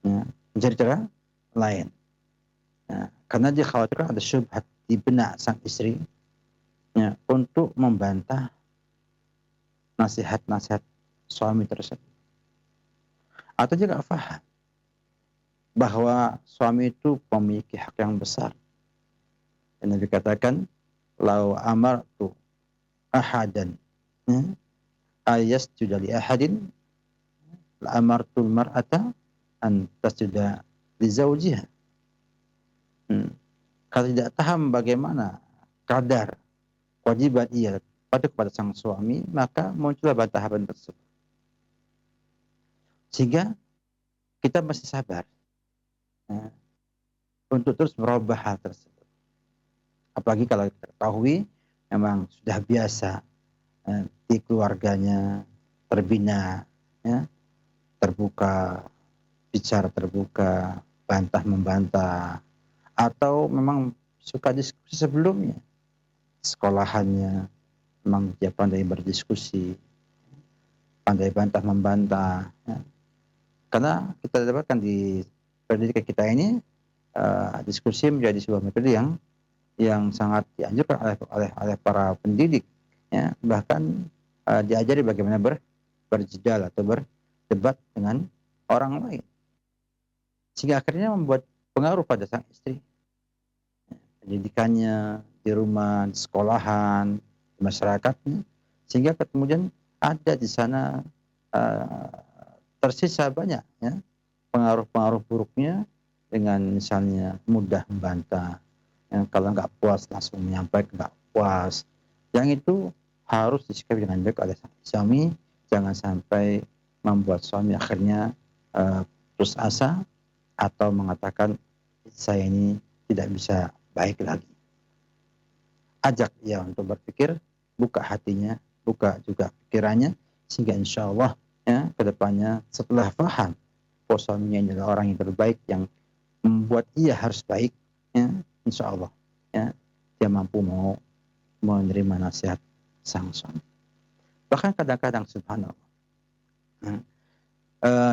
Ya, mencari cara lain. Ya, karena dia khawatir ada syubhat di benak sang istri ya, untuk membantah nasihat-nasihat suami tersebut. Atau dia nggak paham bahwa suami itu memiliki hak yang besar. Dan Nabi katakan, "Lau amartu ahadan ayasjuda li ahadin, la amartul mar'ata an tasjuda li zawjiha." Kalau tidak paham bagaimana kadar kewajiban ia kepada sang suami, maka muncullah bantahan tersebut. Sehingga kita masih sabar ya, untuk terus merubah hal tersebut. Apalagi kalau kita ketahui memang sudah biasa di keluarganya terbina, ya, terbuka, bicara terbuka, bantah membantah, atau memang suka diskusi sebelumnya. Sekolahannya memang dia pandai berdiskusi, pandai bantah membantah. Ya. Karena kita dapatkan di pendidikan kita ini diskusi menjadi sebuah metode yang sangat dianjurkan oleh para pendidik, ya. Bahkan diajari bagaimana berjidal atau berdebat dengan orang lain, sehingga akhirnya membuat pengaruh pada sang istri, pendidikannya di rumah, di sekolahan, di masyarakatnya, sehingga kemudian ada di sana tersisa banyak ya pengaruh-pengaruh buruknya dengan misalnya mudah membantah, yang kalau nggak puas langsung menyampaikan nggak puas, yang itu harus disikapi dengan baik oleh suami, jangan sampai membuat suami akhirnya putus asa atau mengatakan saya ini tidak bisa baik lagi. Ajak ia untuk berpikir, buka hatinya, buka juga pikirannya, sehingga insya Allah ya, kedepannya setelah paham bahwa suaminya adalah orang yang terbaik yang membuat ia harus baik, ya, insya Allah ya, dia mampu mau menerima nasihat sang suami. Bahkan kadang-kadang subhanallah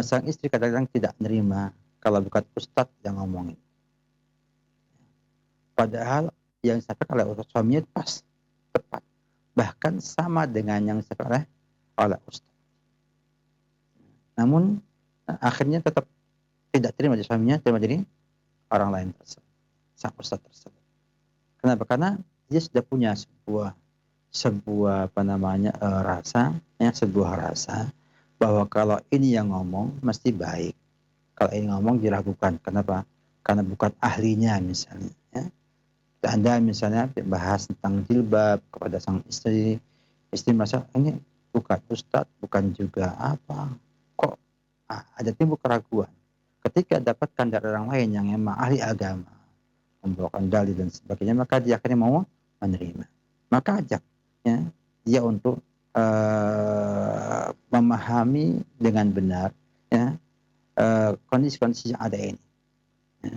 sang istri kadang-kadang tidak menerima kalau bukan ustadz yang ngomongin, padahal yang disampaikan oleh suaminya pas, tepat, bahkan sama dengan yang disampaikan oleh ustadz. Namun akhirnya tetap tidak terima dari suaminya, terima dari orang lain tersebut, sang ustadz tersebut. Kenapa? Karena dia sudah punya sebuah rasa, ya, sebuah rasa bahwa kalau ini yang ngomong mesti baik, kalau ini ngomong diragukan. Kenapa? Karena bukan ahlinya misalnya. Ya. Anda misalnya bahas tentang jilbab kepada sang istri merasa ini bukan ustadz, bukan juga apa. Ada timbul keraguan. Ketika dapatkan dari orang lain yang memang ahli agama, membawakan dalil dan sebagainya, maka dia akhirnya mau menerima. Maka ajak ya, dia untuk memahami dengan benar ya, kondisi-kondisi yang ada ini. Ya.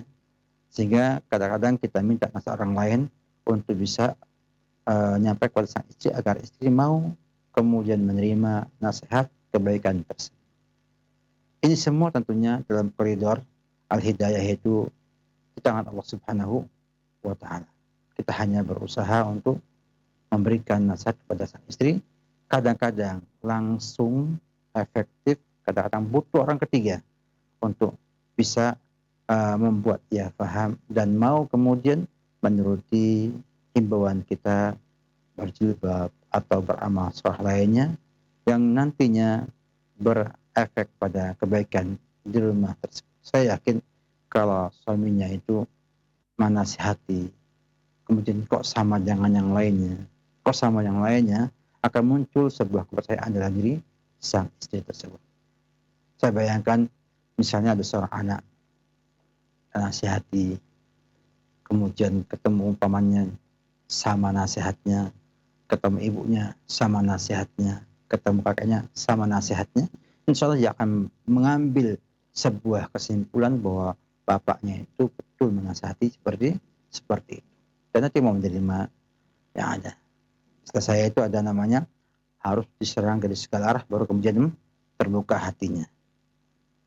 Sehingga kadang-kadang kita minta nasihat orang lain untuk bisa nyampe kepada sang istri agar istri mau kemudian menerima nasihat kebaikan tersebut. Ini semua tentunya dalam koridor al-hidayah, itu di tangan Allah Subhanahu wa Ta'ala. Kita hanya berusaha untuk memberikan nasihat kepada sang istri. Kadang-kadang langsung efektif, kadang-kadang butuh orang ketiga untuk bisa membuat ia paham dan mau kemudian menuruti himbauan kita berjilbab atau beramal soleh lainnya, yang nantinya berefek pada kebaikan di rumah tersebut. Saya yakin kalau suaminya itu menasihati, kemudian kok sama jangan yang lainnya, kok sama yang lainnya, akan muncul sebuah kepercayaan dalam diri sang istri tersebut. Saya bayangkan misalnya ada seorang anak nasihati, kemudian ketemu umpamanya sama nasihatnya, ketemu ibunya sama nasihatnya, ketemu kakaknya sama nasihatnya, insya Allah dia akan mengambil sebuah kesimpulan bahwa bapaknya itu betul menasihati seperti itu. Dan nanti mau menerima yang ada. Setelah saya itu ada namanya harus diserang dari segala arah baru kemudian terbuka hatinya.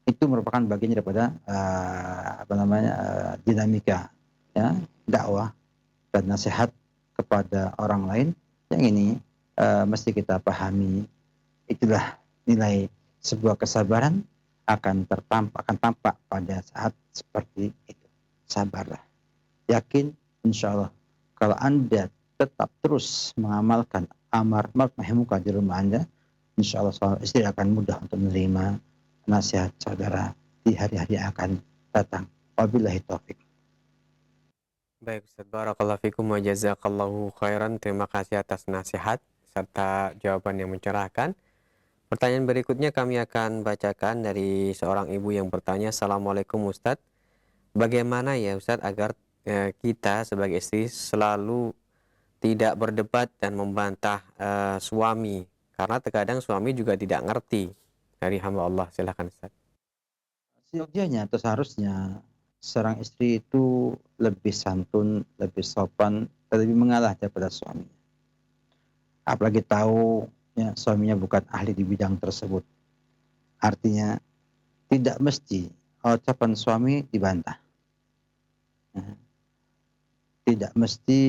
Itu merupakan bagian daripada dinamika ya, dakwah dan nasihat kepada orang lain yang ini mesti kita pahami. Itulah nilai sebuah kesabaran akan tampak pada saat seperti itu. Sabarlah. Yakin insya Allah kalau Anda tetap terus mengamalkan amar ma'ruf nahi munkar di rumah Anda, insya Allah istri akan mudah untuk menerima nasihat saudara di hari-hari yang akan datang. Wabillahi taufik. Baik Ustaz, barakallahu fikum wa jazakallahu khairan. Terima kasih atas nasihat serta jawaban yang mencerahkan. Pertanyaan berikutnya kami akan bacakan dari seorang ibu yang bertanya, Assalamualaikum Ustaz, bagaimana ya Ustaz agar kita sebagai istri selalu tidak berdebat dan membantah suami, karena terkadang suami juga tidak ngerti dari hamba Allah. Silakan Ustaz. Seyogianya atau seharusnya seorang istri itu lebih santun, lebih sopan, lebih mengalah daripada suami. Apalagi tahu ya, suaminya bukan ahli di bidang tersebut. Artinya tidak mesti ucapan suami dibantah. Tidak mesti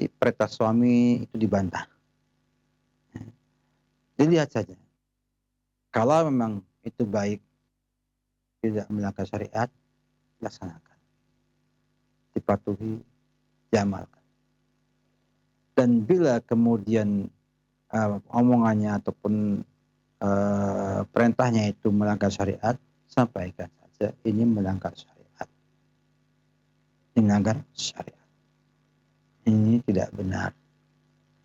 perintah suami itu dibantah. Dilihat saja. Kalau memang itu baik, tidak melanggar syariat, laksanakan. Dipatuhi, diamalkan. Dan bila kemudian omongannya ataupun perintahnya itu melanggar syariat, sampaikan saja ini melanggar syariat. Ini melanggar syariat. Ini tidak benar.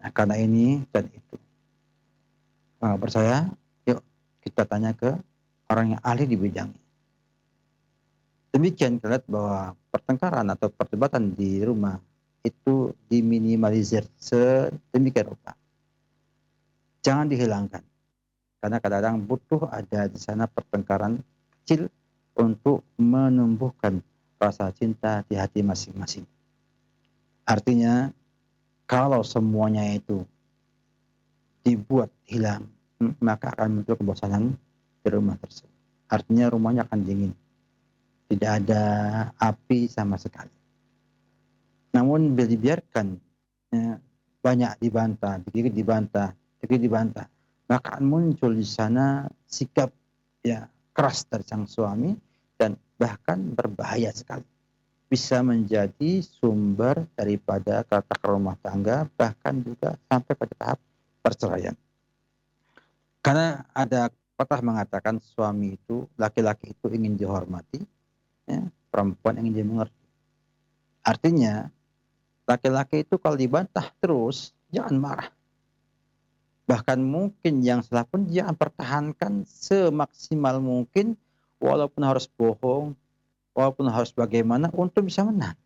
Nah, karena ini dan itu. Percaya, yuk kita tanya ke orang yang ahli di bidangnya. Demikian kita lihat bahwa pertengkaran atau perdebatan di rumah itu diminimalisir sedemikian rupa. Jangan dihilangkan. Karena kadang-kadang butuh ada di sana pertengkaran kecil untuk menumbuhkan rasa cinta di hati masing-masing. Artinya kalau semuanya itu dibuat hilang, maka akan muncul kebosanan di rumah tersebut. Artinya rumahnya akan dingin. Tidak ada api sama sekali. Namun bila dibiarkan banyak dibantah, dikit dibantah, maka akan muncul di sana sikap ya keras dari sang suami dan bahkan berbahaya sekali. Bisa menjadi sumber daripada keretakan rumah tangga, bahkan juga sampai pada tahap perceraian. Karena ada pepatah mengatakan suami itu, laki-laki itu ingin dihormati, ya, perempuan ingin dimengerti. Artinya laki-laki itu kalau dibantah terus, jangan marah. Bahkan mungkin yang salah pun jangan pertahankan semaksimal mungkin, walaupun harus bohong, walaupun harus bagaimana untuk bisa menang.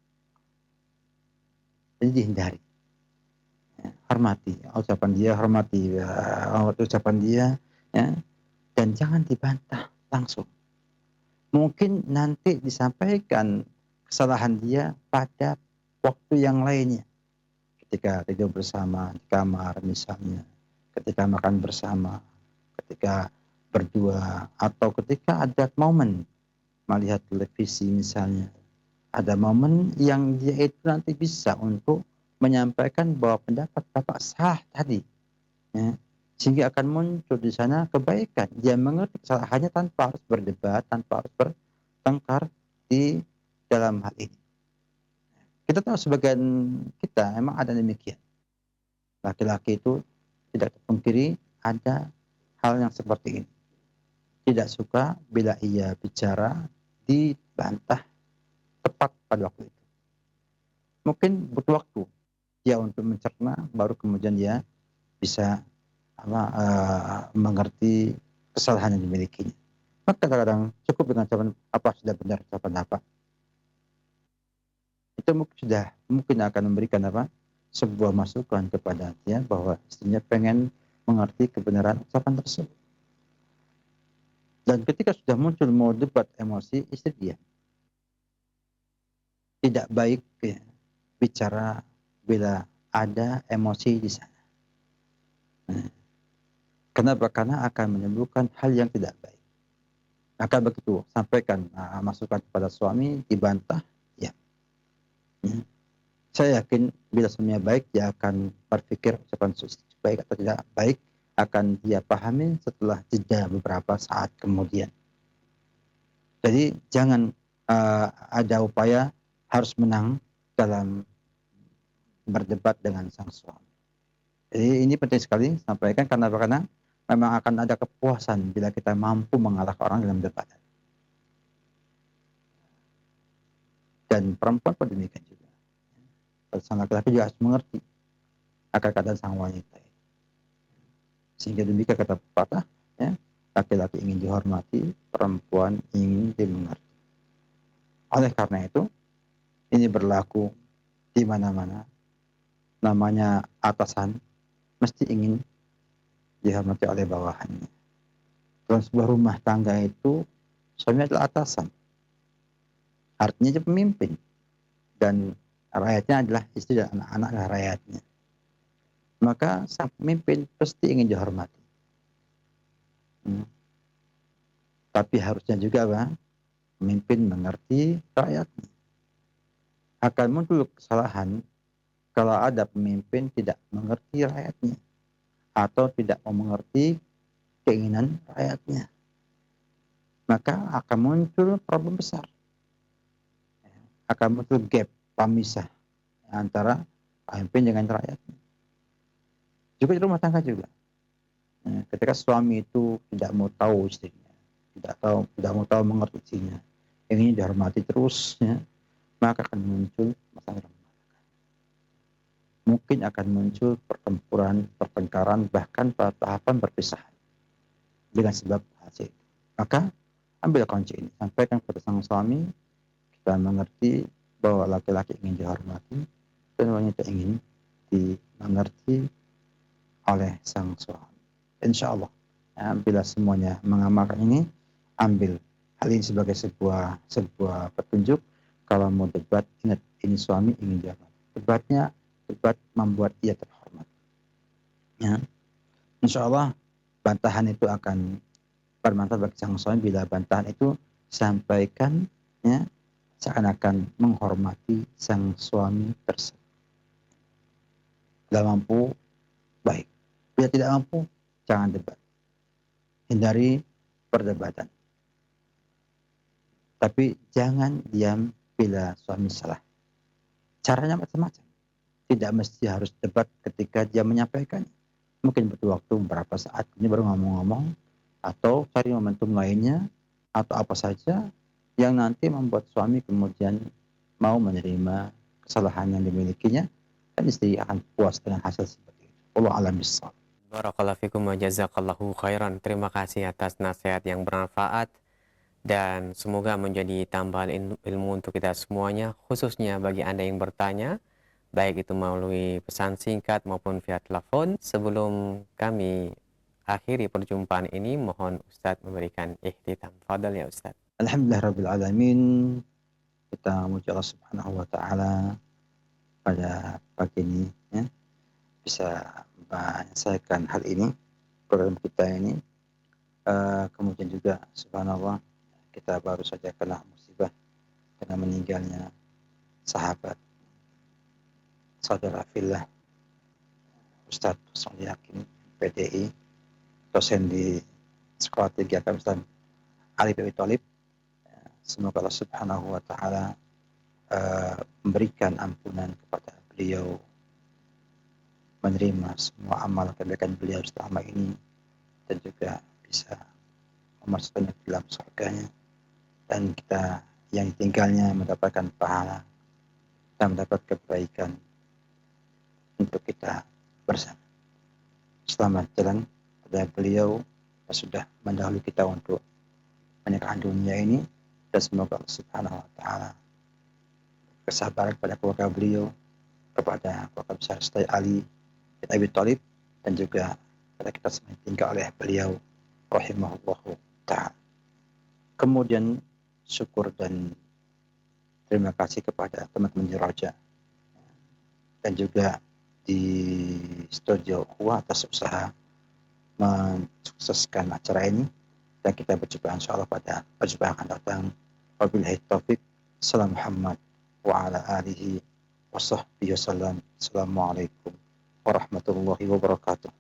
Jadi dihindari. Hormati ucapan dia, hormati ucapan dia, ya, dan jangan dibantah langsung. Mungkin nanti disampaikan kesalahan dia pada waktu yang lainnya. Ketika tidur bersama di kamar misalnya, ketika makan bersama, ketika berdua, atau ketika ada momen melihat televisi misalnya. Ada momen yang dia itu nanti bisa untuk menyampaikan bahwa pendapat Bapak salah tadi. Ya. Sehingga akan muncul di sana kebaikan. Dia mengerti kesalahannya tanpa harus berdebat, tanpa harus bertengkar di dalam hal ini. Kita tahu sebagian kita memang ada demikian. Laki-laki itu tidak terpungkiri ada hal yang seperti ini. tidak suka bila ia bicara dibantah tepat pada waktu itu. Mungkin butuh waktu dia untuk mencerna, baru kemudian dia bisa mengerti kesalahan yang dimilikinya. Maka kadang-kadang cukup dengan ucapan apa sudah benar, ucapan apa. Itu mungkin akan memberikan sebuah masukan kepada dia bahwa istrinya pengen mengerti kebenaran ucapan tersebut. Dan ketika sudah muncul mau debat emosi, istri dia tidak baik bicara bila ada emosi di sana. Kenapa? Karena akan menimbulkan hal yang tidak baik. Maka begitu, sampaikan masukan kepada suami, dibantah, ya. Saya yakin bila suaminya baik, dia akan berpikir ucapan baik atau tidak baik, akan dia pahami setelah jeda beberapa saat kemudian. Jadi jangan ada upaya harus menang dalam berdebat dengan sang suami. Jadi ini penting sekali sampaikan karena memang akan ada kepuasan bila kita mampu mengalahkan orang dalam debat. Dan perempuan pun demikian juga. Sang laki-laki juga harus mengerti akan keadaan sang wanita. Sehingga demikian kata pepatah, ya, laki-laki ingin dihormati, perempuan ingin dimengerti. Oleh karena itu, ini berlaku di mana-mana. Namanya atasan mesti ingin dihormati oleh bawahannya. Dalam sebuah rumah tangga itu, suami adalah atasan. Artinya dia pemimpin. Dan rakyatnya adalah istri dan anak-anak adalah rakyatnya. Maka sang pemimpin pasti ingin dihormati. Tapi harusnya juga pemimpin mengerti rakyatnya. Akan muncul kesalahan kalau ada pemimpin tidak mengerti rakyatnya atau tidak mau mengerti keinginan rakyatnya. Maka akan muncul problem besar. Akan muncul gap, pamisah antara pemimpin dengan rakyatnya. Juga di rumah tangga juga. Ketika suami itu tidak mau tahu istrinya, tidak mau tahu mengerti istrinya, ingin dihormati terus, maka akan muncul masalah rumah tangga. Mungkin akan muncul pertempuran, pertengkaran, bahkan pada tahapan perpisahan dengan sebab hasil. Maka ambil kunci ini, sampaikan kepada sang suami, kita mengerti bahwa laki-laki ingin dihormati dan wanita ingin dimengerti oleh sang suami. Insya Allah, bila semuanya mengamalkan ini, ambil hal ini sebagai sebuah petunjuk. Kalau mau debat, ingat ini suami ingin dihormati. Debat membuat ia terhormat. Ya. Insya Allah, bantahan itu akan bermanfaat bagi sang suami bila bantahan itu sampaikan, ya, seakan-akan menghormati sang suami tersebut. Bila mampu, baik. Bila tidak mampu, jangan debat. Hindari perdebatan. Tapi jangan diam bila suami salah. Caranya macam-macam. Tidak mesti harus debat ketika dia menyampaikan. Mungkin butuh waktu beberapa saat ini baru ngomong-ngomong, atau cari momentum lainnya, atau apa saja yang nanti membuat suami kemudian mau menerima kesalahan yang dimilikinya, dan istri akan puas dengan hasil seperti itu. Allah alam bissawab. Barakallahu fikum wa jazakallahu khairan. Terima kasih atas nasihat yang bermanfaat dan semoga menjadi tambahan ilmu untuk kita semuanya, khususnya bagi Anda yang bertanya, baik itu melalui pesan singkat maupun via telepon. Sebelum kami akhiri perjumpaan ini, mohon Ustadz memberikan ikhtitam. Fadal ya Ustadz. Alhamdulillah Rabbil Alamin. Kita memuji Allah Subhanahu wa Ta'ala pada pagi ini, ya, bisa menyelesaikan hal ini, program kita ini. Kemudian juga subhanallah, kita baru saja kena musibah karena meninggalnya sahabat saudara fillah Ustadz Usman Yakin PDI, dosen di Sekolah Tinggi Agama Islam Ali bin Abi Thalib. Semoga Allah Subhanahu wa Ta'ala memberikan ampunan kepada beliau, menerima semua amal kebaikan beliau selama ini, dan juga bisa memasukkannya ke dalam surganya, dan kita yang ditinggalnya mendapatkan pahala dan mendapat kebaikan untuk kita bersama. Selamat jalan pada beliau yang sudah mendahului kita untuk meninggalkan dunia ini, dan semoga Allah Subhanahu wa taala kesabaran kepada keluarga beliau, kepada keluarga besar Sayyid Ali bin Abi Thalib, dan juga pada kita semua yang tinggal oleh beliau rahimahullahu ta'ala. Kemudian syukur dan terima kasih kepada teman-teman di Roja dan juga di studio Huwa atas usaha mensukseskan acara ini, dan kita berjumpa insyaallah pada perjumpaan akan datang. Wabillahi taufik. Salam Muhammad wa ala alihi wa sahbihi wasallam. Assalamualaikum warahmatullahi wabarakatuh.